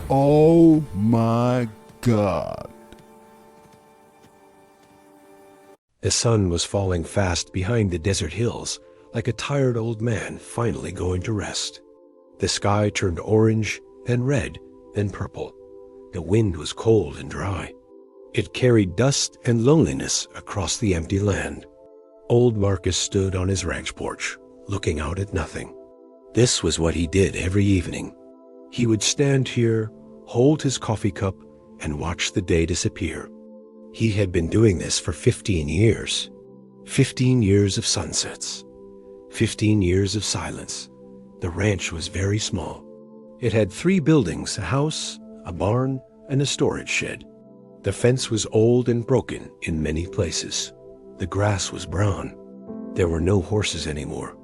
Oh my God. The sun was falling fast behind the desert hills, like a tired old man finally going to rest. The sky turned orange, then red, then purple. The wind was cold and dry. It carried dust and loneliness across the empty land. Old Marcus stood on his ranch porch, looking out at nothing. This was what he did every evening. He would stand here, hold his coffee cup, and watch the day disappear. He had been doing this for 15 years. 15 years of sunsets. 15 years of silence. The ranch was very small. It had 3 buildings, a house, a barn, and a storage shed. The fence was old and broken in many places. The grass was brown. There were no horses anymore.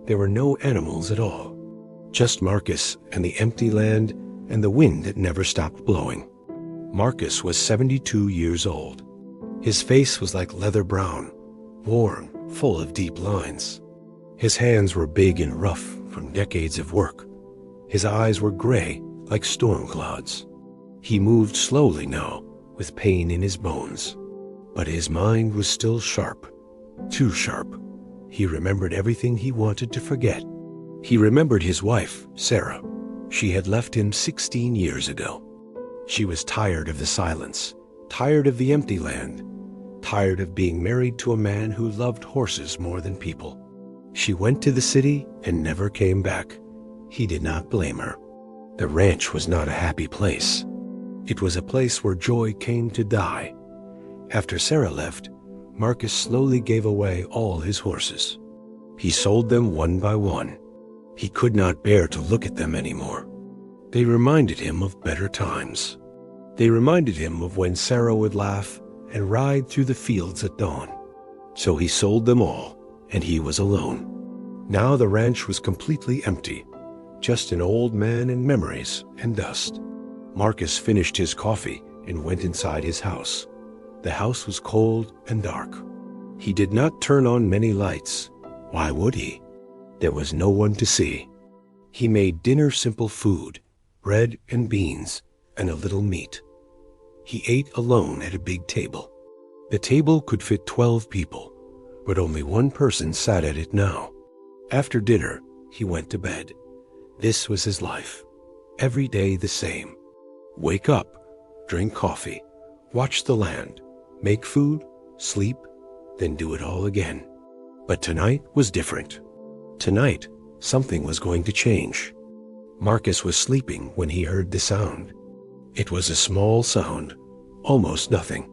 There were no animals at all. Just Marcus and the empty land and the wind that never stopped blowing. Marcus was 72 years old. His face was like leather brown, worn, full of deep lines. His hands were big and rough from decades of work. His eyes were gray like storm clouds. He moved slowly now, with pain in his bones. But his mind was still sharp, too sharp. He remembered everything he wanted to forget. He remembered his wife, Sarah. She had left him 16 years ago. She was tired of the silence, tired of the empty land, tired of being married to a man who loved horses more than people. She went to the city and never came back. He did not blame her. The ranch was not a happy place. It was a place where joy came to die. After Sarah left, Marcus slowly gave away all his horses. He sold them one by one. He could not bear to look at them anymore. They reminded him of better times. They reminded him of when Sarah would laugh and ride through the fields at dawn. So he sold them all, and he was alone. Now the ranch was completely empty, just an old man and memories and dust. Marcus finished his coffee and went inside his house. The house was cold and dark. He did not turn on many lights. Why would he? There was no one to see. He made dinner simple food, bread and beans, and a little meat. He ate alone at a big table. The table could fit 12 people, but only one person sat at it now. After dinner, he went to bed. This was his life. Every day the same. Wake up, drink coffee, watch the land, make food, sleep, then do it all again. But tonight was different. Tonight, something was going to change. Marcus was sleeping when he heard the sound. It was a small sound, almost nothing.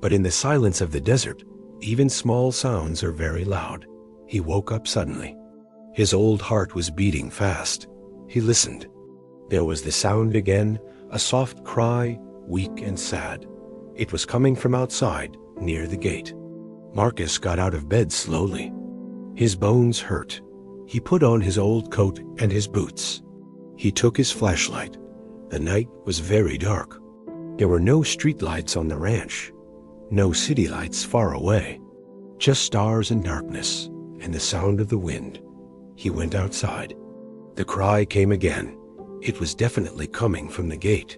But in the silence of the desert, even small sounds are very loud. He woke up suddenly. His old heart was beating fast. He listened. There was the sound again, a soft cry, weak and sad. It was coming from outside, near the gate. Marcus got out of bed slowly. His bones hurt. He put on his old coat and his boots. He took his flashlight. The night was very dark. There were no street lights on the ranch, no city lights far away, just stars and darkness and the sound of the wind. He went outside. The cry came again. It was definitely coming from the gate.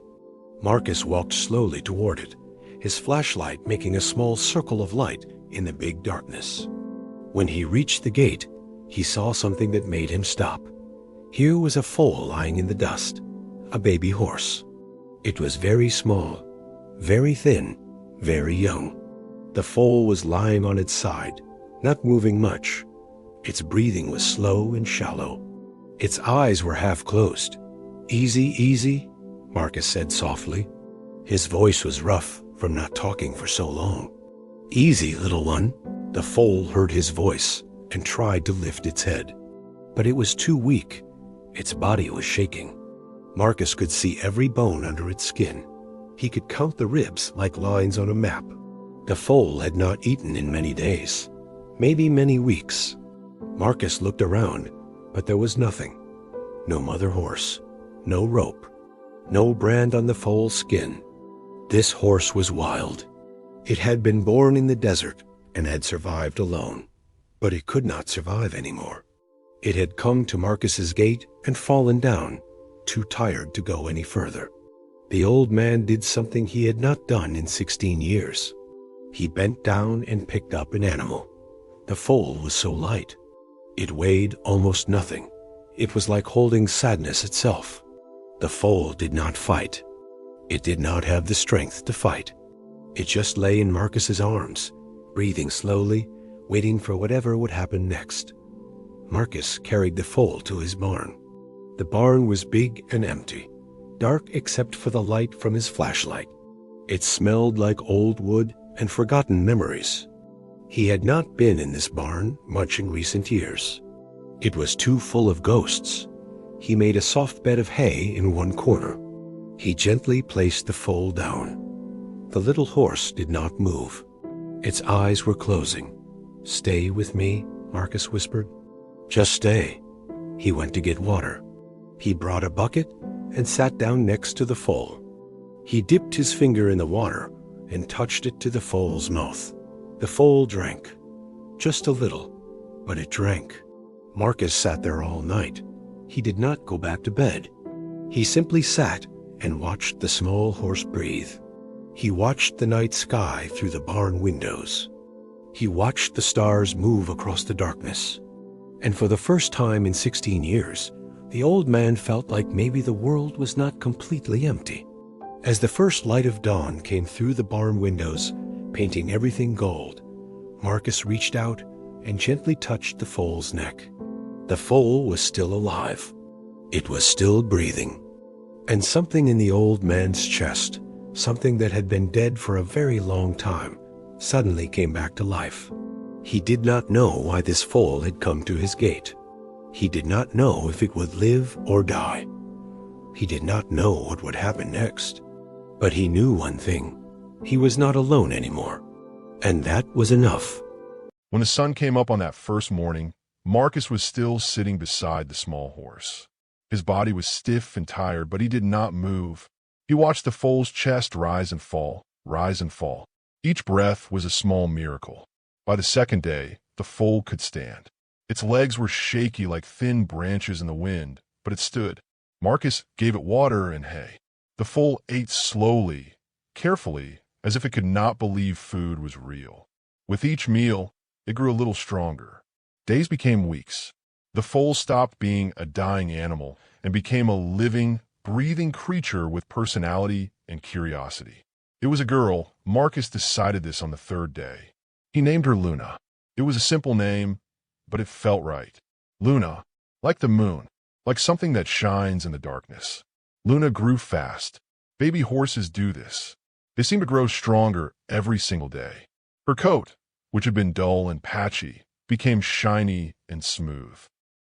Marcus walked slowly toward it, his flashlight making a small circle of light in the big darkness. When he reached the gate, he saw something that made him stop. Here was a foal lying in the dust, a baby horse. It was very small, very thin, very young. The foal was lying on its side, not moving much. Its breathing was slow and shallow. Its eyes were half closed. "Easy, easy," Marcus said softly. His voice was rough from not talking for so long. "Easy, little one." The foal heard his voice and tried to lift its head. But it was too weak. Its body was shaking. Marcus could see every bone under its skin. He could count the ribs like lines on a map. The foal had not eaten in many days, maybe many weeks. Marcus looked around, but there was nothing. No mother horse, no rope, no brand on the foal's skin. This horse was wild. It had been born in the desert and had survived alone, but it could not survive anymore. It had come to Marcus's gate and fallen down, too tired to go any further. The old man did something he had not done in 16 years. He bent down and picked up an animal. The foal was so light. It weighed almost nothing. It was like holding sadness itself. The foal did not fight. It did not have the strength to fight. It just lay in Marcus's arms, breathing slowly, waiting for whatever would happen next. Marcus carried the foal to his barn. The barn was big and empty, dark except for the light from his flashlight. It smelled like old wood and forgotten memories. He had not been in this barn much in recent years. It was too full of ghosts. He made a soft bed of hay in one corner. He gently placed the foal down. The little horse did not move. Its eyes were closing. "Stay with me," Marcus whispered. "Just stay." He went to get water. He brought a bucket and sat down next to the foal. He dipped his finger in the water and touched it to the foal's mouth. The foal drank. Just a little, but it drank. Marcus sat there all night. He did not go back to bed. He simply sat and watched the small horse breathe. He watched the night sky through the barn windows. He watched the stars move across the darkness. And for the first time in 16 years, the old man felt like maybe the world was not completely empty. As the first light of dawn came through the barn windows, painting everything gold, Marcus reached out and gently touched the foal's neck. The foal was still alive. It was still breathing. And something in the old man's chest, something that had been dead for a very long time, suddenly came back to life. He did not know why this foal had come to his gate. He did not know if it would live or die. He did not know what would happen next. But he knew one thing. He was not alone anymore. And that was enough. When the sun came up on that first morning, Marcus was still sitting beside the small horse. His body was stiff and tired, but he did not move. He watched the foal's chest rise and fall, rise and fall. Each breath was a small miracle. By the second day, the foal could stand. Its legs were shaky like thin branches in the wind, but it stood. Marcus gave it water and hay. The foal ate slowly, carefully, as if it could not believe food was real. With each meal, it grew a little stronger. Days became weeks. The foal stopped being a dying animal and became a living, breathing creature with personality and curiosity. It was a girl. Marcus decided this on the third day. He named her Luna. It was a simple name, but it felt right. Luna, like the moon, like something that shines in the darkness. Luna grew fast. Baby horses do this. They seem to grow stronger every single day. Her coat, which had been dull and patchy, became shiny and smooth.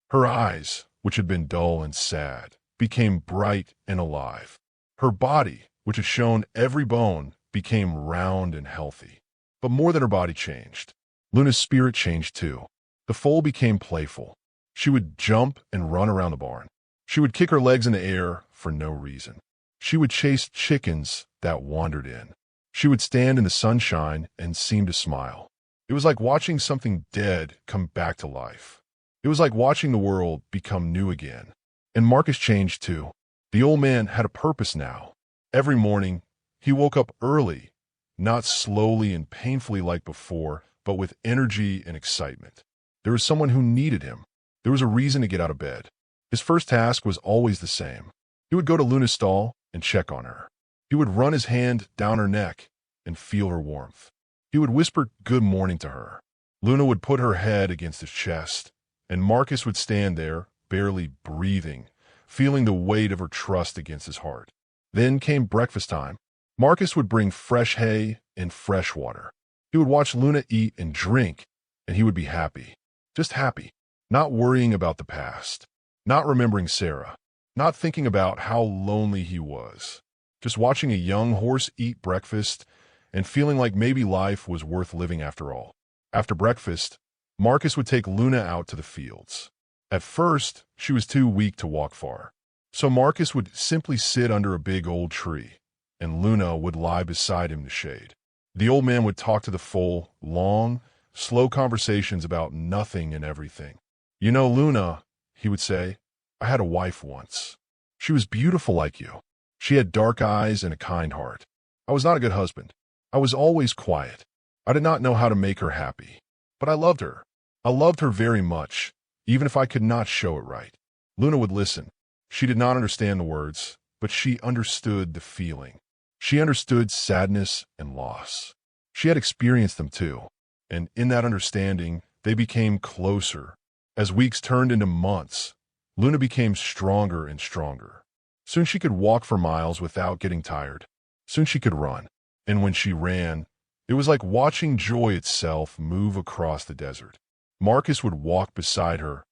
Her eyes, which had been dull and sad, became bright and alive. Her body, which had shown every bone, became round and healthy. But more than her body changed, Luna's spirit changed too. The foal became playful. She would jump and run around the barn. She would kick her legs in the air for no reason. She would chase chickens that wandered in. She would stand in the sunshine and seem to smile. It was like watching something dead come back to life. It was like watching the world become new again. And Marcus changed too. The old man had a purpose now. Every morning, he woke up early, not slowly and painfully like before, but with energy and excitement. There was someone who needed him. There was a reason to get out of bed. His first task was always the same. He would go to Luna's stall and check on her. He would run his hand down her neck and feel her warmth. He would whisper good morning to her. Luna would put her head against his chest, and Marcus would stand there, barely breathing, feeling the weight of her trust against his heart. Then came breakfast time. Marcus would bring fresh hay and fresh water. He would watch Luna eat and drink, and he would be happy. Just happy, not worrying about the past, not remembering Sarah, not thinking about how lonely he was, just watching a young horse eat breakfast and feeling like maybe life was worth living after all. After breakfast, Marcus would take Luna out to the fields. At first, she was too weak to walk far, so Marcus would simply sit under a big old tree, and Luna would lie beside him in the shade. The old man would talk to the foal, long, slow conversations about nothing and everything. "You know, Luna," he would say, "I had a wife once. She was beautiful like you. She had dark eyes and a kind heart. I was not a good husband. I was always quiet. I did not know how to make her happy. But I loved her. I loved her very much, even if I could not show it right. Luna would listen. She did not understand the words, but she understood the feeling. She understood sadness and loss. She had experienced them too, and in that understanding, they became closer. As weeks turned into months, Luna became stronger and stronger. Soon she could walk for miles without getting tired. Soon she could run. And when she ran, it was like watching joy itself move across the desert. Marcus would walk beside her,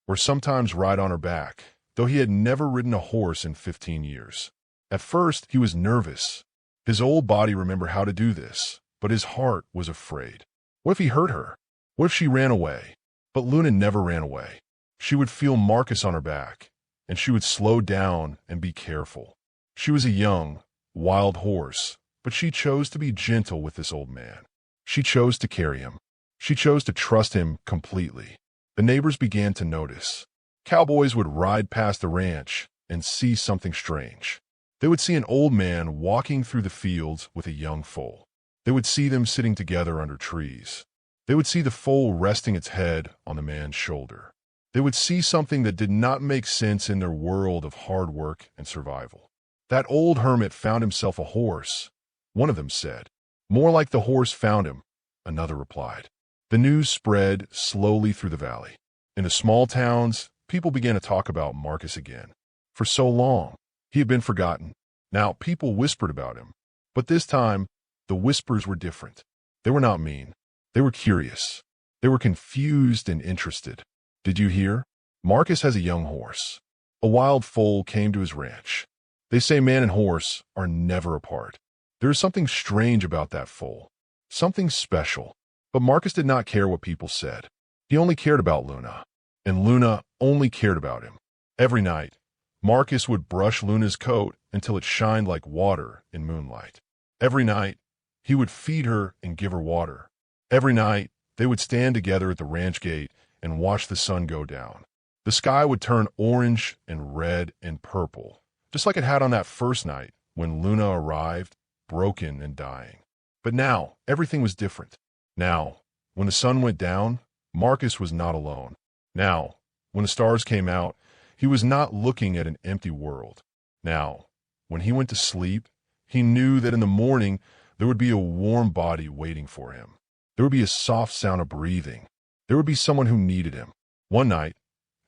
or sometimes ride on her back, though he had never ridden a horse in 15 years. At first, he was nervous. His old body remembered how to do this, but his heart was afraid. What if he hurt her? What if she ran away? But Luna never ran away. She would feel Marcus on her back, and she would slow down and be careful. She was a young, wild horse, but she chose to be gentle with this old man. She chose to carry him. She chose to trust him completely. The neighbors began to notice. Cowboys would ride past the ranch and see something strange. They would see an old man walking through the fields with a young foal. They would see them sitting together under trees. They would see the foal resting its head on the man's shoulder. They would see something that did not make sense in their world of hard work and survival. That old hermit found himself a horse, one of them said. More like the horse found him, another replied. The news spread slowly through the valley. In the small towns, people began to talk about Marcus again. For so long, he had been forgotten. Now people whispered about him. But this time, the whispers were different. They were not mean. They were curious. They were confused and interested. Did you hear? Marcus has a young horse. A wild foal came to his ranch. They say man and horse are never apart. There is something strange about that foal. Something special. But Marcus did not care what people said. He only cared about Luna. And Luna only cared about him. Every night, Marcus would brush Luna's coat until it shined like water in moonlight. Every night, he would feed her and give her water. Every night, they would stand together at the ranch gate and watch the sun go down. The sky would turn orange and red and purple, just like it had on that first night when Luna arrived, broken and dying. But now, everything was different. Now, when the sun went down, Marcus was not alone. Now, when the stars came out, he was not looking at an empty world. Now, when he went to sleep, he knew that in the morning there would be a warm body waiting for him. There would be a soft sound of breathing. There would be someone who needed him. One night,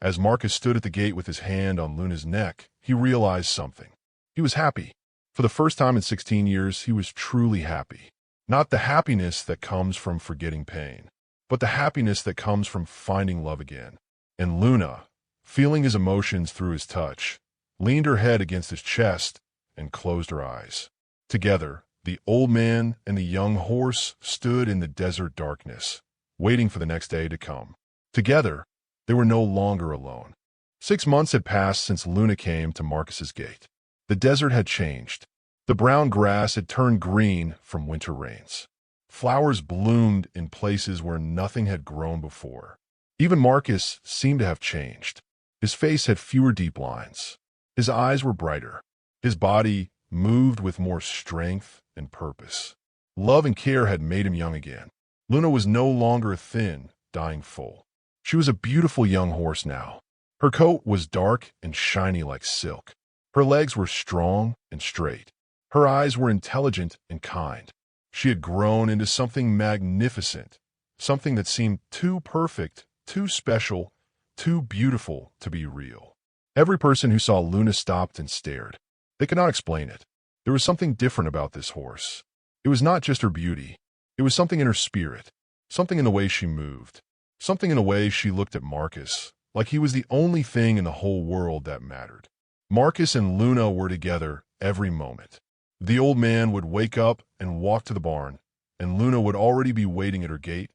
as Marcus stood at the gate with his hand on Luna's neck, he realized something. He was happy. For the first time in 16 years, he was truly happy. Not the happiness that comes from forgetting pain, but the happiness that comes from finding love again. And Luna, feeling his emotions through his touch, leaned her head against his chest and closed her eyes. Together, the old man and the young horse stood in the desert darkness, waiting for the next day to come. Together, they were no longer alone. 6 months had passed since Luna came to Marcus's gate. The desert had changed. The brown grass had turned green from winter rains. Flowers bloomed in places where nothing had grown before. Even Marcus seemed to have changed. His face had fewer deep lines. His eyes were brighter. His body moved with more strength and purpose. Love and care had made him young again. Luna was no longer a thin, dying foal. She was a beautiful young horse now. Her coat was dark and shiny like silk. Her legs were strong and straight. Her eyes were intelligent and kind. She had grown into something magnificent, something that seemed too perfect, too special, too beautiful to be real. Every person who saw Luna stopped and stared. They could not explain it. There was something different about this horse. It was not just her beauty. It was something in her spirit, something in the way she moved, something in the way she looked at Marcus, like he was the only thing in the whole world that mattered. Marcus and Luna were together every moment. The old man would wake up and walk to the barn, and Luna would already be waiting at her gate,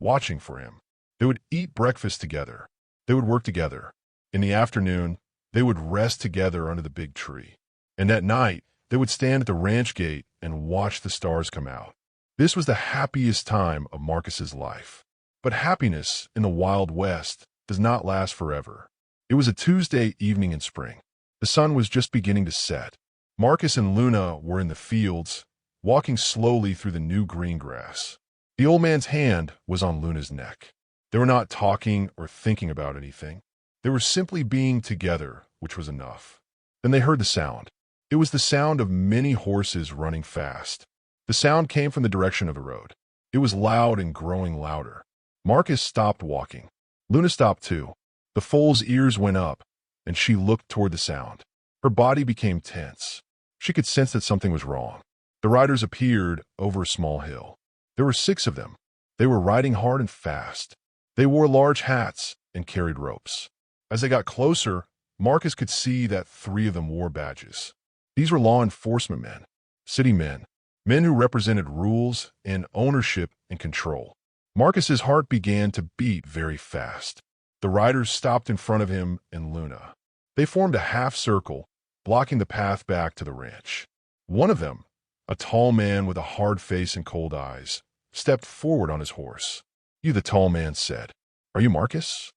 watching for him. They would eat breakfast together. They would work together. In the afternoon, they would rest together under the big tree. And at night, they would stand at the ranch gate and watch the stars come out. This was the happiest time of Marcus's life. But happiness in the Wild West does not last forever. It was a Tuesday evening in spring. The sun was just beginning to set. Marcus and Luna were in the fields, walking slowly through the new green grass. The old man's hand was on Luna's neck. They were not talking or thinking about anything. They were simply being together, which was enough. Then they heard the sound. It was the sound of many horses running fast. The sound came from the direction of the road. It was loud and growing louder. Marcus stopped walking. Luna stopped too. The foal's ears went up, and she looked toward the sound. Her body became tense. She could sense that something was wrong. The riders appeared over a small hill. There were 6 of them. They were riding hard and fast. They wore large hats and carried ropes. As they got closer, Marcus could see that 3 of them wore badges. These were law enforcement men, city men, men who represented rules and ownership and control. Marcus's heart began to beat very fast. The riders stopped in front of him and Luna. They formed a half circle, blocking the path back to the ranch. One of them, a tall man with a hard face and cold eyes, stepped forward on his horse. "You," the tall man said. "Are you Marcus?"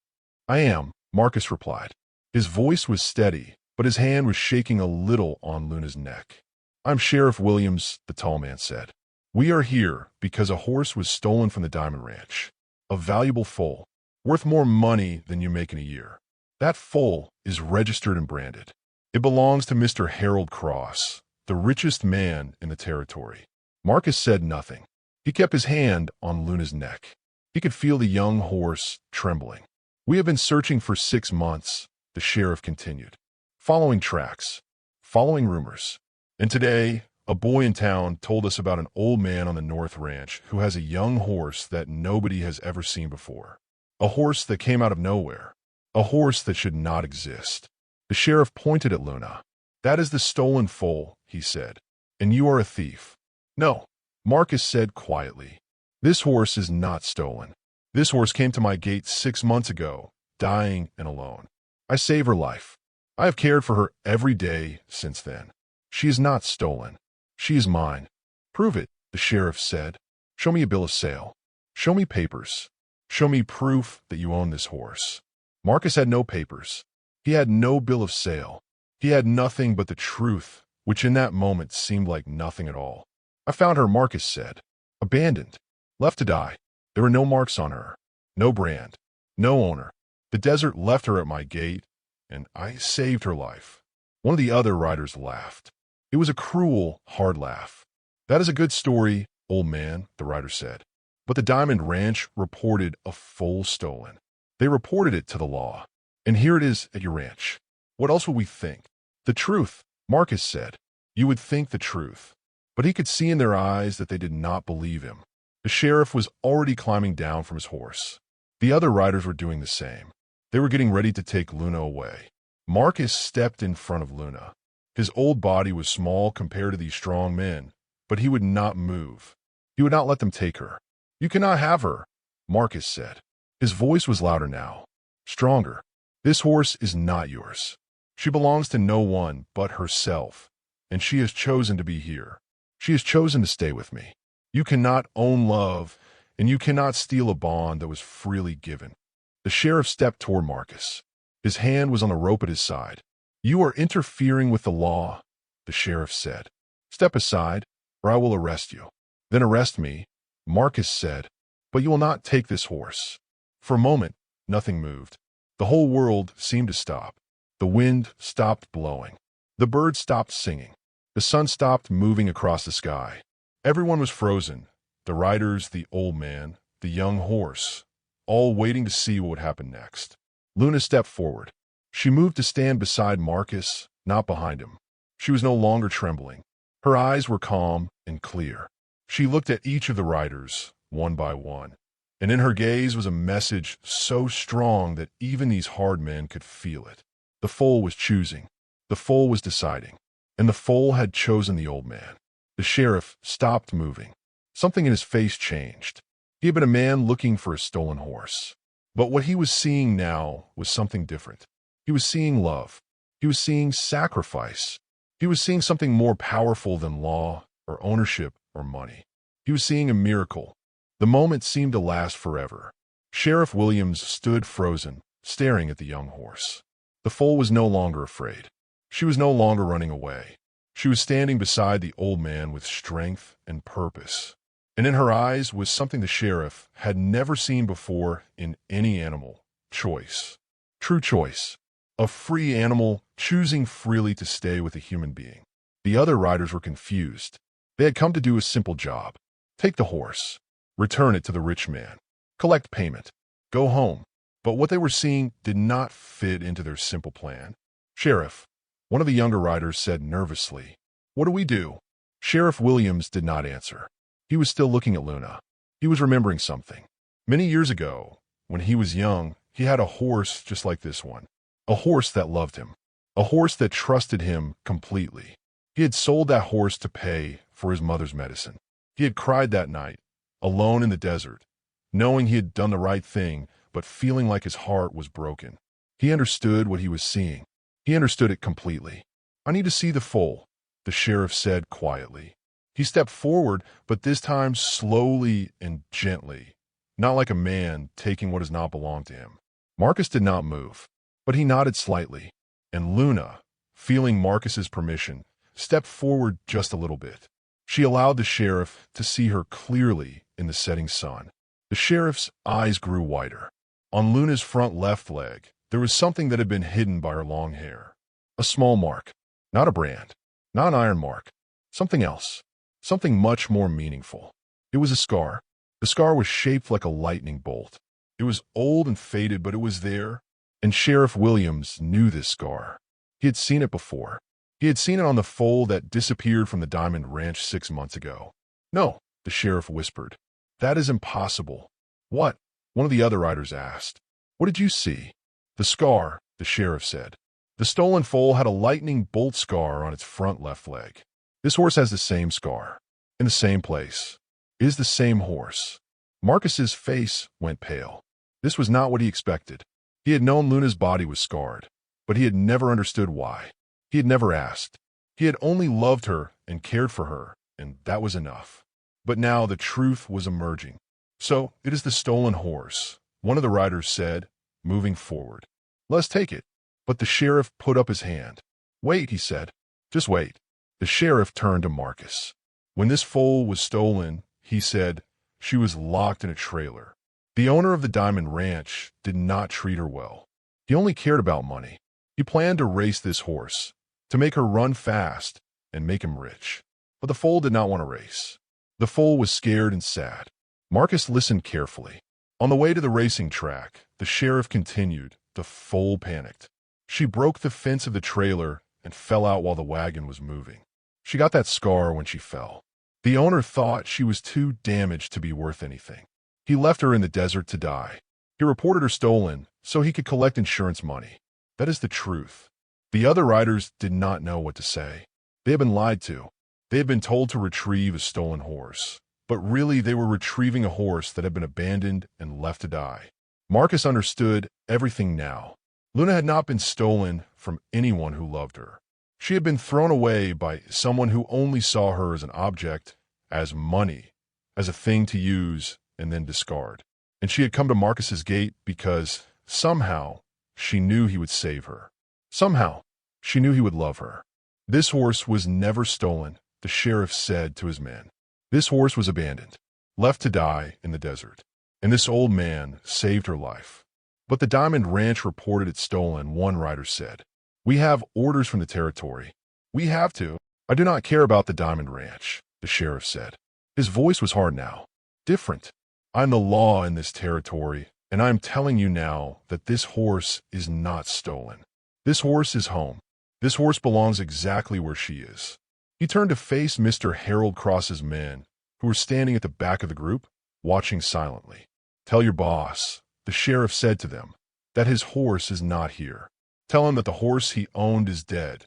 "I am," Marcus replied. His voice was steady, but his hand was shaking a little on Luna's neck. "I'm Sheriff Williams," the tall man said. "We are here because a horse was stolen from the Diamond Ranch. A valuable foal, worth more money than you make in a year. That foal is registered and branded. It belongs to Mr. Harold Cross, the richest man in the territory." Marcus said nothing. He kept his hand on Luna's neck. He could feel the young horse trembling. "We have been searching for 6 months," the sheriff continued. "Following tracks, following rumors. And today, a boy in town told us about an old man on the North Ranch who has a young horse that nobody has ever seen before. A horse that came out of nowhere. A horse that should not exist." The sheriff pointed at Luna. "That is the stolen foal," he said. "And you are a thief." "No," Marcus said quietly. "This horse is not stolen. This horse came to my gate 6 months ago, dying and alone. I saved her life. I have cared for her every day since then. She is not stolen. She is mine." "Prove it," the sheriff said. "Show me a bill of sale. Show me papers. Show me proof that you own this horse." Marcus had no papers. He had no bill of sale. He had nothing but the truth, which in that moment seemed like nothing at all. "I found her," Marcus said. "Abandoned. Left to die. There were no marks on her. No brand. No owner. The desert left her at my gate, and I saved her life." One of the other riders laughed. It was a cruel, hard laugh. "That is a good story, old man," the rider said. "But the Diamond Ranch reported a foal stolen. They reported it to the law. And here it is at your ranch. What else would we think?" "The truth," Marcus said. "You would think the truth." But he could see in their eyes that they did not believe him. The sheriff was already climbing down from his horse. The other riders were doing the same. They were getting ready to take Luna away. Marcus stepped in front of Luna. His old body was small compared to these strong men, but he would not move. He would not let them take her. "You cannot have her," Marcus said. His voice was louder now, stronger. "This horse is not yours. She belongs to no one but herself, and she has chosen to be here. She has chosen to stay with me. You cannot own love, and you cannot steal a bond that was freely given." The sheriff stepped toward Marcus. His hand was on the rope at his side. "You are interfering with the law," the sheriff said. "Step aside, or I will arrest you." "Then arrest me," Marcus said, "but you will not take this horse." For a moment, nothing moved. The whole world seemed to stop. The wind stopped blowing. The birds stopped singing. The sun stopped moving across the sky. Everyone was frozen. The riders, the old man, the young horse, all waiting to see what would happen next. Luna stepped forward. She moved to stand beside Marcus, not behind him. She was no longer trembling. Her eyes were calm and clear. She looked at each of the riders, one by one, and in her gaze was a message so strong that even these hard men could feel it. The foal was choosing. The foal was deciding. And the foal had chosen the old man. The sheriff stopped moving. Something in his face changed. He had been a man looking for a stolen horse. But what he was seeing now was something different. He was seeing love. He was seeing sacrifice. He was seeing something more powerful than law or ownership or money. He was seeing a miracle. The moment seemed to last forever. Sheriff Williams stood frozen, staring at the young horse. The foal was no longer afraid. She was no longer running away. She was standing beside the old man with strength and purpose, and in her eyes was something the sheriff had never seen before in any animal: choice. True choice. A free animal choosing freely to stay with a human being. The other riders were confused. They had come to do a simple job: take the horse, return it to the rich man, collect payment, go home. But what they were seeing did not fit into their simple plan. "Sheriff," one of the younger riders said nervously, "what do we do?" Sheriff Williams did not answer. He was still looking at Luna. He was remembering something. Many years ago, when he was young, he had a horse just like this one. A horse that loved him. A horse that trusted him completely. He had sold that horse to pay for his mother's medicine. He had cried that night, alone in the desert, knowing he had done the right thing, but feeling like his heart was broken. He understood what he was seeing. He understood it completely. "I need to see the foal," the sheriff said quietly. He stepped forward, but this time slowly and gently, not like a man taking what does not belong to him. Marcus did not move, but he nodded slightly, and Luna, feeling Marcus's permission, stepped forward just a little bit. She allowed the sheriff to see her clearly in the setting sun. The sheriff's eyes grew wider. On Luna's front left leg, there was something that had been hidden by her long hair. A small mark. Not a brand. Not an iron mark. Something else. Something much more meaningful. It was a scar. The scar was shaped like a lightning bolt. It was old and faded, but it was there. And Sheriff Williams knew this scar. He had seen it before. He had seen it on the foal that disappeared from the Diamond Ranch 6 months ago. "No," the sheriff whispered. "That is impossible." "What?" one of the other riders asked. "What did you see?" "The scar," the sheriff said. "The stolen foal had a lightning bolt scar on its front left leg. This horse has the same scar, in the same place. It is the same horse." Marcus's face went pale. This was not what he expected. He had known Luna's body was scarred, but he had never understood why. He had never asked. He had only loved her and cared for her, and that was enough. But now the truth was emerging. "So, it is the stolen horse," one of the riders said, moving forward. "Let's take it." But the sheriff put up his hand. "Wait," he said. "Just wait." The sheriff turned to Marcus. "When this foal was stolen," he said, "she was locked in a trailer. The owner of the Diamond Ranch did not treat her well. He only cared about money. He planned to race this horse, to make her run fast and make him rich. But the foal did not want to race. The foal was scared and sad." Marcus listened carefully. On the way to the racing track, the sheriff continued. "The foal panicked. She broke the fence of the trailer and fell out while the wagon was moving. She got that scar when she fell. The owner thought she was too damaged to be worth anything. He left her in the desert to die. He reported her stolen so he could collect insurance money. That is the truth." The other riders did not know what to say. They had been lied to. They had been told to retrieve a stolen horse. But really they were retrieving a horse that had been abandoned and left to die. Marcus understood everything now. Luna had not been stolen from anyone who loved her. She had been thrown away by someone who only saw her as an object, as money, as a thing to use and then discard. And she had come to Marcus's gate because somehow she knew he would save her. Somehow she knew he would love her. "This horse was never stolen," the sheriff said to his men. "This horse was abandoned, left to die in the desert. And this old man saved her life." "But the Diamond Ranch reported it stolen," one rider said. "We have orders from the territory. We have to." "I do not care about the Diamond Ranch," the sheriff said. His voice was hard now. "Different. I'm the law in this territory, and I'm telling you now that this horse is not stolen. This horse is home. This horse belongs exactly where she is." He turned to face Mr. Harold Cross's men, who were standing at the back of the group, watching silently. "Tell your boss," the sheriff said to them, "that his horse is not here. Tell him that the horse he owned is dead.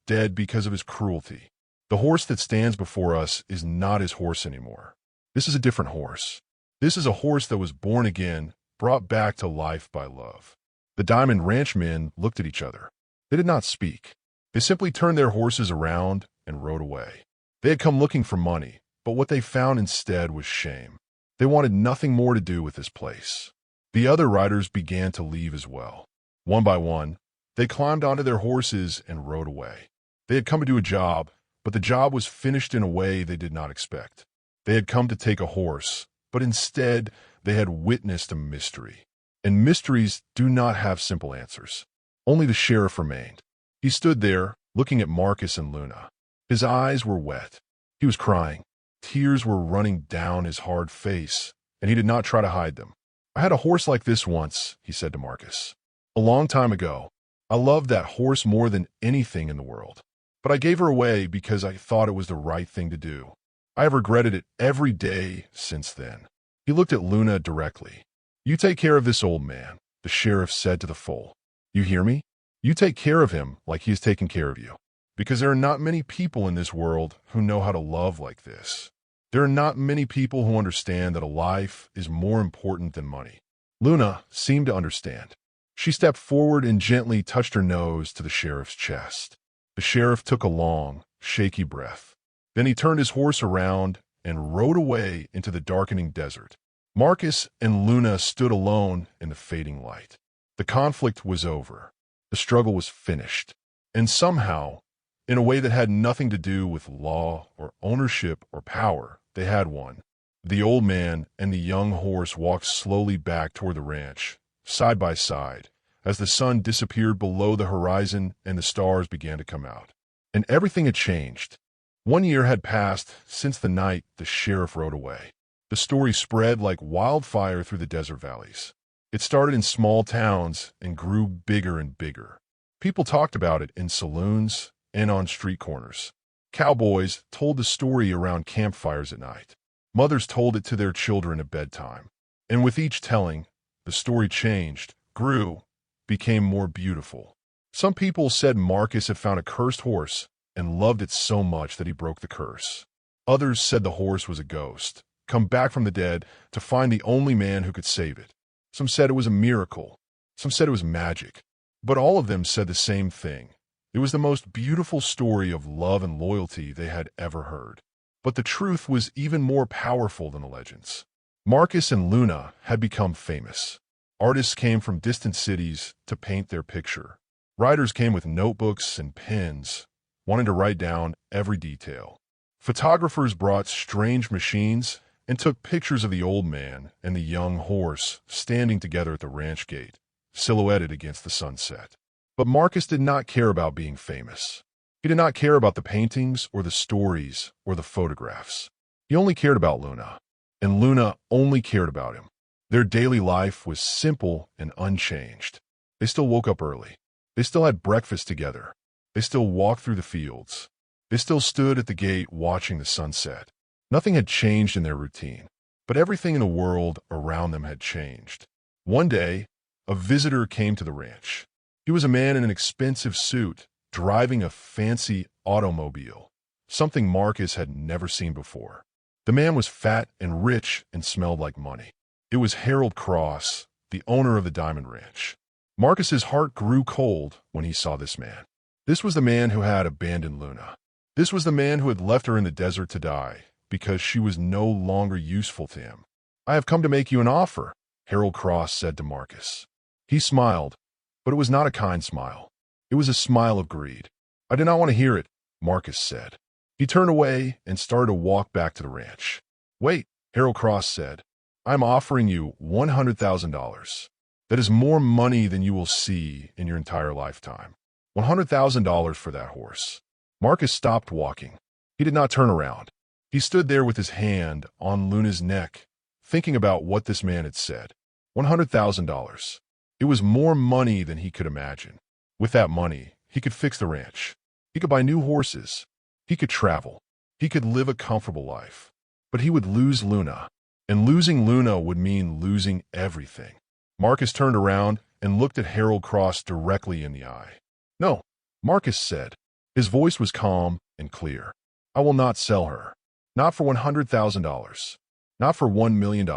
Dead because of his cruelty. The horse that stands before us is not his horse anymore. This is a different horse. This is a horse that was born again, brought back to life by love." The Diamond Ranch men looked at each other. They did not speak. They simply turned their horses around and rode away. They had come looking for money, but what they found instead was shame. They wanted nothing more to do with this place. The other riders began to leave as well. One by one, they climbed onto their horses and rode away. They had come to do a job, But the job was finished in a way they did not expect. They had come to take a horse, but instead they had witnessed a mystery. And mysteries do not have simple answers. Only the sheriff remained. He stood there, looking at Marcus and Luna. His eyes were wet. He was crying. Tears were running down his hard face, and he did not try to hide them. "I had a horse like this once," he said to Marcus. "A long time ago. I loved that horse more than anything in the world. But I gave her away because I thought it was the right thing to do. I have regretted it every day since then." He looked at Luna directly. "You take care of this old man," the sheriff said to the foal. "You hear me? You take care of him like he is taking care of you. Because there are not many people in this world who know how to love like this. There are not many people who understand that a life is more important than money." Luna seemed to understand. She stepped forward and gently touched her nose to the sheriff's chest. The sheriff took a long, shaky breath. Then he turned his horse around and rode away into the darkening desert. Marcus and Luna stood alone in the fading light. The conflict was over. The struggle was finished. And somehow, in a way that had nothing to do with law or ownership or power, they had won. The old man and the young horse walked slowly back toward the ranch, side by side, as the sun disappeared below the horizon and the stars began to come out. And everything had changed. 1 year had passed since the night the sheriff rode away. The story spread like wildfire through the desert valleys. It started in small towns and grew bigger and bigger. People talked about it in saloons and on street corners. Cowboys told the story around campfires at night. Mothers told it to their children at bedtime. And with each telling, the story changed, grew, became more beautiful. Some people said Marcus had found a cursed horse and loved it so much that he broke the curse. Others said the horse was a ghost, come back from the dead to find the only man who could save it. Some said it was a miracle. Some said it was magic. But all of them said the same thing. It was the most beautiful story of love and loyalty they had ever heard. But the truth was even more powerful than the legends. Marcus and Luna had become famous. Artists came from distant cities to paint their picture. Writers came with notebooks and pens, wanting to write down every detail. Photographers brought strange machines and took pictures of the old man and the young horse standing together at the ranch gate, silhouetted against the sunset. But Marcus did not care about being famous. He did not care about the paintings or the stories or the photographs. He only cared about Luna, and Luna only cared about him. Their daily life was simple and unchanged. They still woke up early. They still had breakfast together. They still walked through the fields. They still stood at the gate watching the sunset. Nothing had changed in their routine, but everything in the world around them had changed. One day, a visitor came to the ranch. He was a man in an expensive suit, driving a fancy automobile, something Marcus had never seen before. The man was fat and rich and smelled like money. It was Harold Cross, the owner of the Diamond Ranch. Marcus's heart grew cold when he saw this man. This was the man who had abandoned Luna. This was the man who had left her in the desert to die because she was no longer useful to him. "I have come to make you an offer," Harold Cross said to Marcus. He smiled, but it was not a kind smile. It was a smile of greed. "I do not want to hear it," Marcus said. He turned away and started to walk back to the ranch. "Wait," Harold Cross said. "I'm offering you $100,000. That is more money than you will see in your entire lifetime. $100,000 for that horse." Marcus stopped walking. He did not turn around. He stood there with his hand on Luna's neck, thinking about what this man had said. $100,000. It was more money than he could imagine. With that money, he could fix the ranch. He could buy new horses. He could travel. He could live a comfortable life. But he would lose Luna. And losing Luna would mean losing everything. Marcus turned around and looked at Harold Cross directly in the eye. "No," Marcus said. His voice was calm and clear. "I will not sell her. Not for $100,000. Not for $1 million.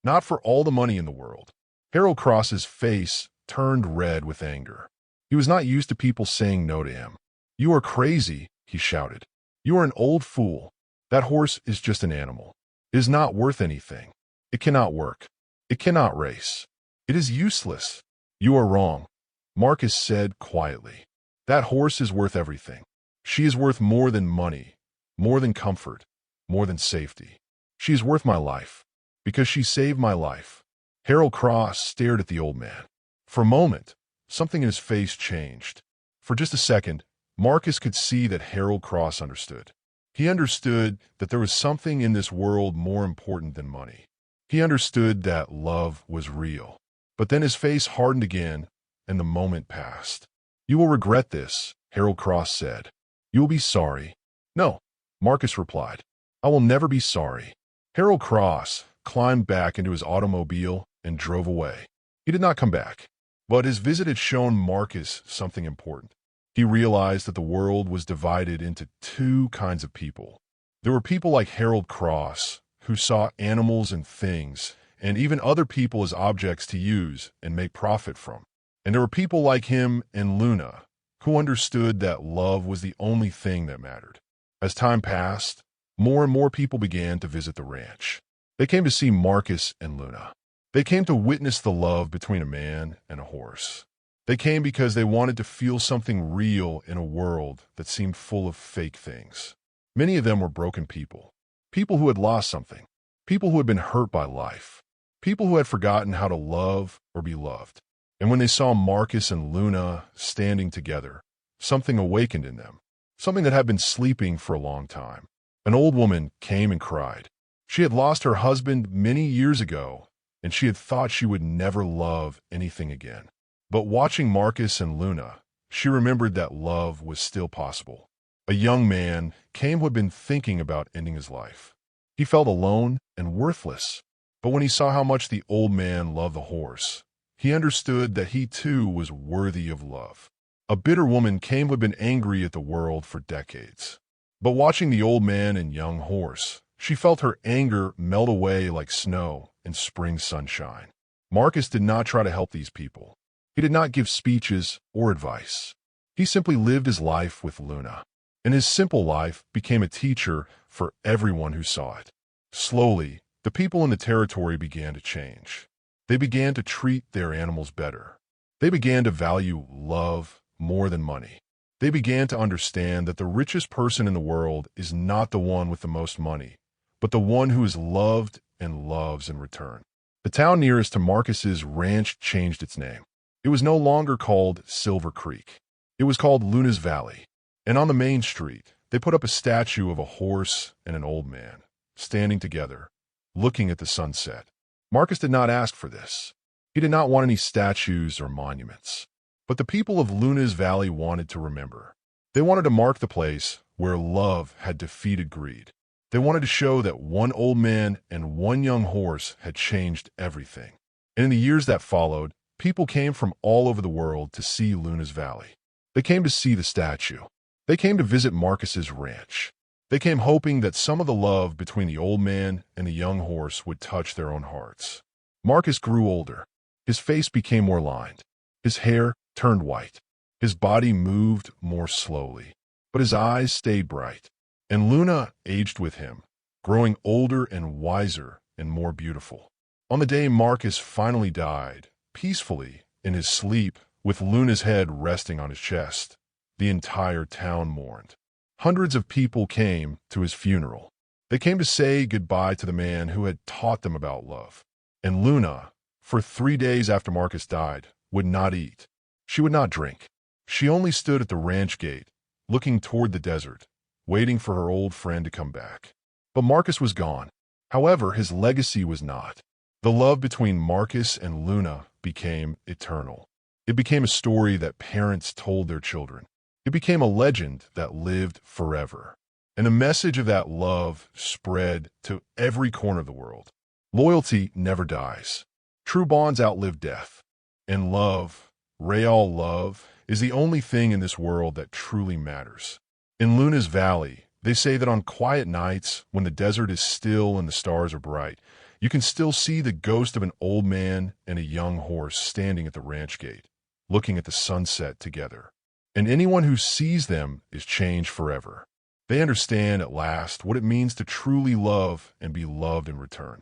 Not for all the money in the world." Harold Cross's face turned red with anger. He was not used to people saying no to him. "You are crazy," he shouted. "You are an old fool. That horse is just an animal. It is not worth anything. It cannot work. It cannot race. It is useless." "You are wrong," Marcus said quietly. "That horse is worth everything. She is worth more than money, more than comfort, more than safety. She is worth my life, because she saved my life. Harold Cross stared at the old man. For a moment, something in his face changed. For just a second, Marcus could see that Harold Cross understood. He understood that there was something in this world more important than money. He understood that love was real. But then his face hardened again, and the moment passed. "You will regret this," Harold Cross said. "You will be sorry." "No," Marcus replied. "I will never be sorry." Harold Cross climbed back into his automobile and drove away. He did not come back. But his visit had shown Marcus something important. He realized that the world was divided into two kinds of people. There were people like Harold Cross, who saw animals and things, and even other people as objects to use and make profit from. And there were people like him and Luna, who understood that love was the only thing that mattered. As time passed, more and more people began to visit the ranch. They came to see Marcus and Luna. They came to witness the love between a man and a horse. They came because they wanted to feel something real in a world that seemed full of fake things. Many of them were broken people. People who had lost something. People who had been hurt by life. People who had forgotten how to love or be loved. And when they saw Marcus and Luna standing together, something awakened in them. Something that had been sleeping for a long time. An old woman came and cried. She had lost her husband many years ago, and she had thought she would never love anything again. But watching Marcus and Luna, she remembered that love was still possible. A young man came who had been thinking about ending his life. He felt alone and worthless. But when he saw how much the old man loved the horse, he understood that he too was worthy of love. A bitter woman came who had been angry at the world for decades. But watching the old man and young horse, she felt her anger melt away like snow in spring sunshine. Marcus did not try to help these people. He did not give speeches or advice. He simply lived his life with Luna. And his simple life became a teacher for everyone who saw it. Slowly, the people in the territory began to change. They began to treat their animals better. They began to value love more than money. They began to understand that the richest person in the world is not the one with the most money, but the one who is loved and loves in return. The town nearest to Marcus's ranch changed its name. It was no longer called Silver Creek. It was called Luna's Valley. And on the main street, they put up a statue of a horse and an old man, standing together, looking at the sunset. Marcus did not ask for this. He did not want any statues or monuments. But the people of Luna's Valley wanted to remember. They wanted to mark the place where love had defeated greed. They wanted to show that one old man and one young horse had changed everything. And in the years that followed, people came from all over the world to see Luna's Valley. They came to see the statue. They came to visit Marcus's ranch. They came hoping that some of the love between the old man and the young horse would touch their own hearts. Marcus grew older. His face became more lined. His hair turned white. His body moved more slowly, but his eyes stayed bright. And Luna aged with him, growing older and wiser and more beautiful. On the day Marcus finally died, peacefully, in his sleep, with Luna's head resting on his chest, the entire town mourned. Hundreds of people came to his funeral. They came to say goodbye to the man who had taught them about love. And Luna, for 3 days after Marcus died, would not eat. She would not drink. She only stood at the ranch gate, looking toward the desert, waiting for her old friend to come back. But Marcus was gone. However, his legacy was not. The love between Marcus and Luna became eternal. It became a story that parents told their children. It became a legend that lived forever. And the message of that love spread to every corner of the world. Loyalty never dies. True bonds outlive death. And love, real love, is the only thing in this world that truly matters. In Luna's Valley, they say that on quiet nights, when the desert is still and the stars are bright, you can still see the ghost of an old man and a young horse standing at the ranch gate, looking at the sunset together. And anyone who sees them is changed forever. They understand at last what it means to truly love and be loved in return.